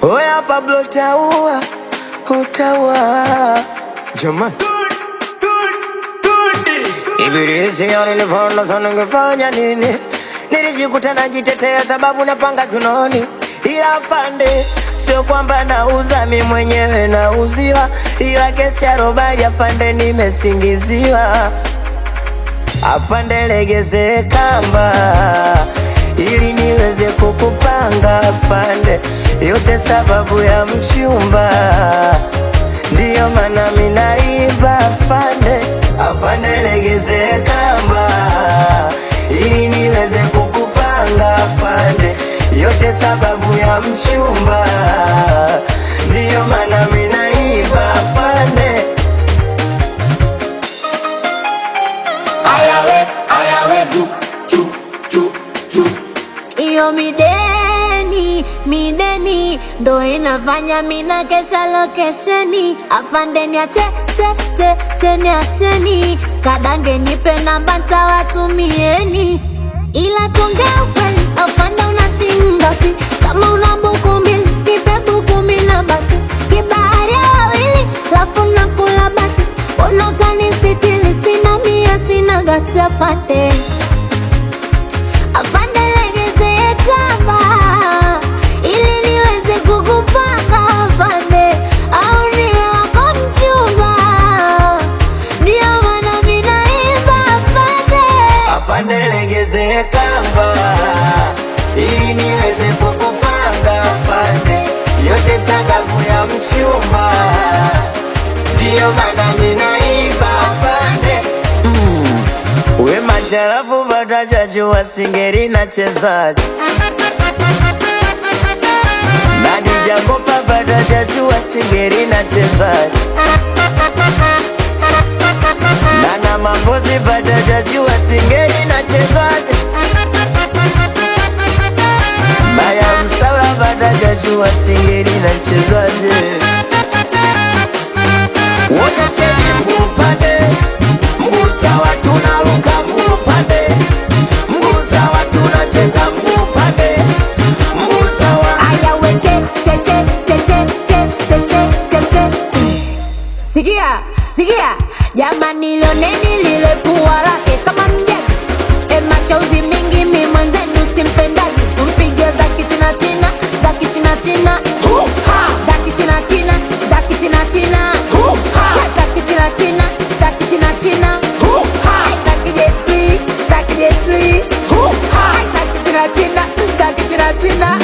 Oya Pablo utaua, utaua jamani. Ibilisi nilipoona sana ningefanya nini? Nilijikuta najitetea sababu napanga kinoni. Ila afande, sio kwamba nauza mimi mwenyewe nauziwa, ila kesi ya robali afande nimesingiziwa. Afande legeze kamba ili niweze kukupanga afande, yote sababu ya mchumba, ndiyo maana mimi naiba afande. Afande legeze kamba ili niweze kukupanga afande, yote sababu ya mchumba, ndiyo maana mimi naiba afande. Ayawe zu chu chu chu. Iyo mideni ndo inafanya mina kesha lokesheni. Afande niacheni kadange nipe namba ntawatumieni. Ila tuongea ukweli, afande unashinda pi? Kama una buku mbili nipe buku mbili na baki. Kibahari ya wawili lafu nakula baki. Mbona utanisitiri sina mia sina gacha fate. Afande legeze kamba ili niweze kukupanga afande, au niwe wako mchumba, ndiyo maana mimi naiba afande. Afande legeze kamba ili niweze kukupanga afande, yote sababu ya mchumba, ndiyo maana mimi naiba afande. We majarafu vatajajua singeri na chezaji, Nadija Kopa vatajajua singeri na chezaji, Nana Mambozi vatajajua singeri na chezaji, Maya Msaura vatajajua singeri na chezaji. Wonyesheni mguu pande, mguu sawa tunaruka mguu pande, mguu sawa tunacheza mguu pande, mguu sawa. Ayawe che. Sikia jamani, lioneni lile pua lake kama mjagi. Mashauzi mingi mi mwenzenu simpendagi. Mpige za kichina china, za kichina china, za kichina china, za kichina china, za kichina china, za kichina china, za kijetli, za kijetli, za kichina china, za kichina china.